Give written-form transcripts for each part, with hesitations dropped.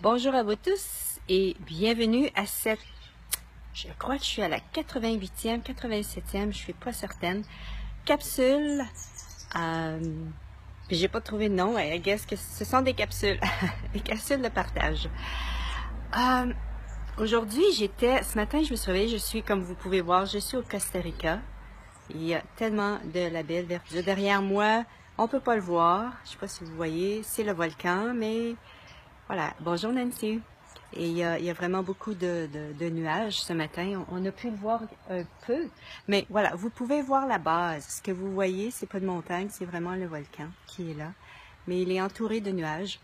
Bonjour à vous tous et bienvenue à cette, je crois que je suis à la 88e, 87e, je suis pas certaine, capsule. J'ai pas trouvé de nom, I guess que ce sont des capsules, des capsules de partage. Aujourd'hui, ce matin, je me suis réveillée, je suis, comme vous pouvez voir, je suis au Costa Rica. Il y a tellement de la belle verdure derrière moi, on peut pas le voir, je sais pas si vous voyez, c'est le volcan, mais voilà. Bonjour Nancy. Et il y a vraiment beaucoup de nuages ce matin. On a pu le voir un peu. Mais voilà, vous pouvez voir la base. Ce que vous voyez, c'est pas de montagne, c'est vraiment le volcan qui est là. Mais il est entouré de nuages.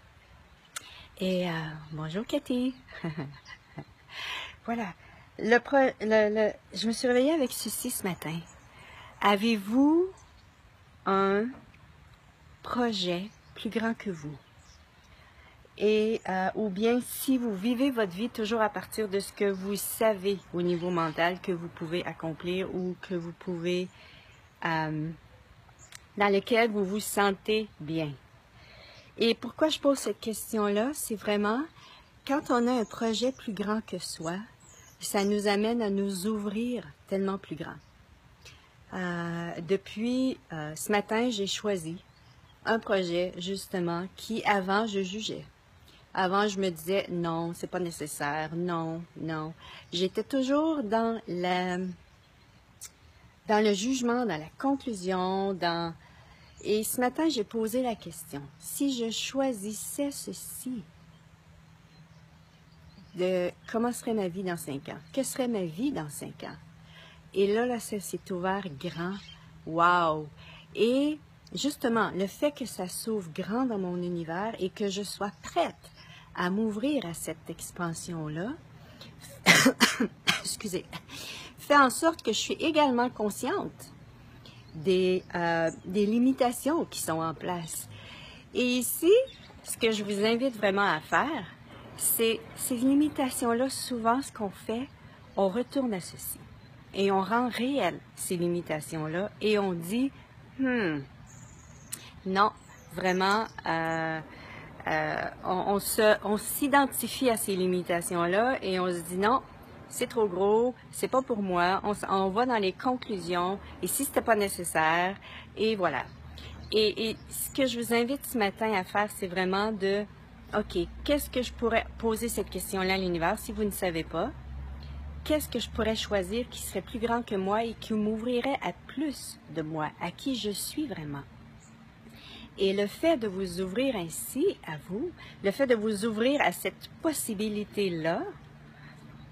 Et bonjour Cathy. Voilà. Je me suis réveillée avec ceci ce matin. Avez-vous un projet plus grand que vous? Et ou bien si vous vivez votre vie toujours à partir de ce que vous savez au niveau mental que vous pouvez accomplir ou que vous pouvez dans lequel vous vous sentez bien. Et pourquoi je pose cette question-là, c'est vraiment quand on a un projet plus grand que soi, ça nous amène à nous ouvrir tellement plus grand. Depuis ce matin, j'ai choisi un projet justement qui avant je jugeais. Avant, je me disais, non, c'est pas nécessaire, non, non. J'étais toujours dans le jugement, dans la conclusion, Et ce matin, j'ai posé la question, si je choisissais ceci, comment serait ma vie dans 5 ans? Que serait ma vie dans 5 ans? Et là, ça s'est ouvert grand. Wow! Et justement, le fait que ça s'ouvre grand dans mon univers et que je sois prête à m'ouvrir à cette expansion-là, excusez, fait en sorte que je suis également consciente des limitations qui sont en place. Et ici, ce que je vous invite vraiment à faire, c'est ces limitations-là, souvent ce qu'on fait, on retourne à ceci. Et on rend réelles ces limitations-là et on dit, non, vraiment, on s'identifie à ces limitations-là et on se dit non, c'est trop gros, c'est pas pour moi, on va dans les conclusions et si c'était pas nécessaire, et voilà. Et ce que je vous invite ce matin à faire, c'est vraiment OK, qu'est-ce que je pourrais poser cette question-là à l'univers si vous ne savez pas? Qu'est-ce que je pourrais choisir qui serait plus grand que moi et qui m'ouvrirait à plus de moi, à qui je suis vraiment? Et le fait de vous ouvrir ainsi à vous, le fait de vous ouvrir à cette possibilité-là,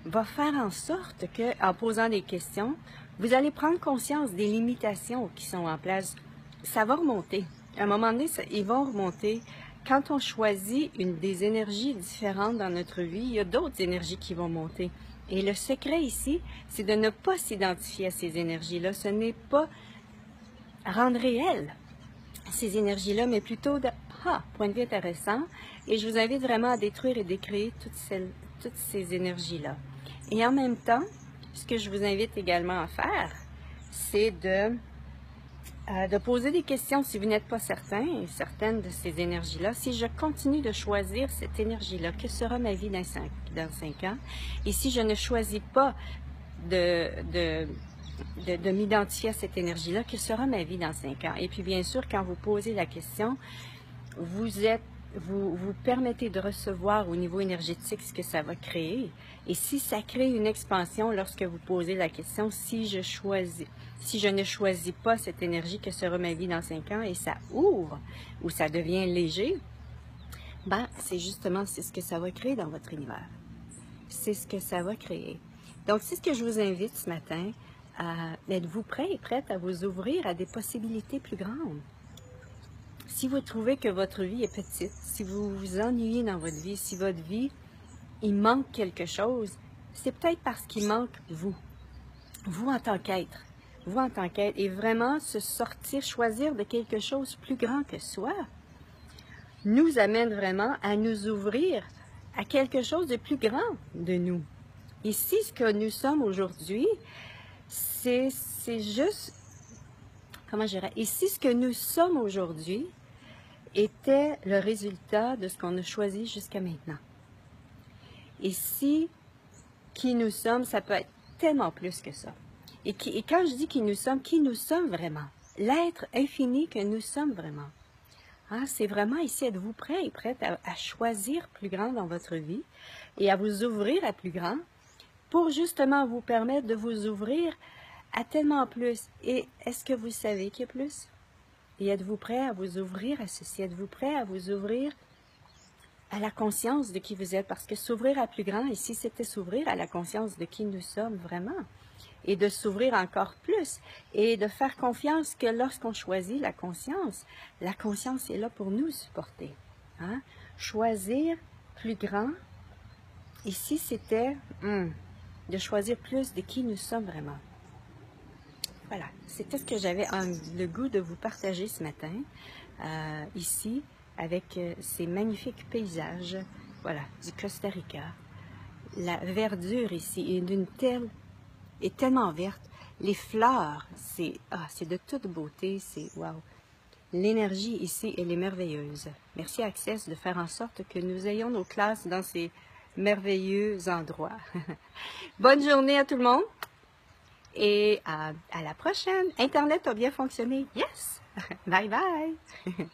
va faire en sorte que, en posant des questions, vous allez prendre conscience des limitations qui sont en place. Ça va remonter. À un moment donné, ils vont remonter. Quand on choisit des énergies différentes dans notre vie, il y a d'autres énergies qui vont monter. Et le secret ici, c'est de ne pas s'identifier à ces énergies-là. Ce n'est pas rendre réel ces énergies-là, mais plutôt point de vue intéressant. Et je vous invite vraiment à détruire et décréer toutes ces énergies-là. Et en même temps, ce que je vous invite également à faire, c'est de poser des questions si vous n'êtes pas certaine de ces énergies-là. Si je continue de choisir cette énergie-là, que sera ma vie dans 5 ans? Et si je ne choisis pas de m'identifier à cette énergie-là, quelle sera ma vie dans 5 ans? Et puis bien sûr, quand vous posez la question, vous permettez de recevoir au niveau énergétique ce que ça va créer. Et si ça crée une expansion lorsque vous posez la question, si je ne choisis pas cette énergie, que sera ma vie dans 5 ans? Et ça ouvre, ou ça devient léger, c'est ce que ça va créer dans votre univers. C'est ce que ça va créer. Donc, c'est ce que je vous invite ce matin. Êtes-vous prêt et prête à vous ouvrir à des possibilités plus grandes? Si vous trouvez que votre vie est petite, si vous vous ennuyez dans votre vie, si votre vie, il manque quelque chose, c'est peut-être parce qu'il manque vous en tant qu'être, et vraiment se sortir, choisir de quelque chose plus grand que soi, nous amène vraiment à nous ouvrir à quelque chose de plus grand de nous. Ici, ce que nous sommes aujourd'hui, c'est juste, comment je dirais, ici, ce que nous sommes aujourd'hui était le résultat de ce qu'on a choisi jusqu'à maintenant. Et si qui nous sommes, ça peut être tellement plus que ça. Et quand je dis qui nous sommes vraiment? L'être infini que nous sommes vraiment. Hein, c'est vraiment ici, êtes-vous prêts et prêtes à choisir plus grand dans votre vie et à vous ouvrir à plus grand pour justement vous permettre de vous ouvrir à tellement plus. Et est-ce que vous savez qu'il y a plus? Et êtes-vous prêt à vous ouvrir à ceci? Êtes-vous prêt à vous ouvrir à la conscience de qui vous êtes? Parce que s'ouvrir à plus grand, ici, c'était s'ouvrir à la conscience de qui nous sommes vraiment. Et de s'ouvrir encore plus. Et de faire confiance que lorsqu'on choisit la conscience est là pour nous supporter. Hein? Choisir plus grand, ici, c'était de choisir plus de qui nous sommes vraiment. Voilà, c'était ce que j'avais le goût de vous partager ce matin, ici, avec ces magnifiques paysages, voilà, du Costa Rica. La verdure ici est tellement verte. Les fleurs, c'est de toute beauté, c'est wow. L'énergie ici, elle est merveilleuse. Merci Access de faire en sorte que nous ayons nos classes dans ces merveilleux endroits. Bonne journée à tout le monde et à la prochaine. Internet a bien fonctionné. Yes! Bye bye!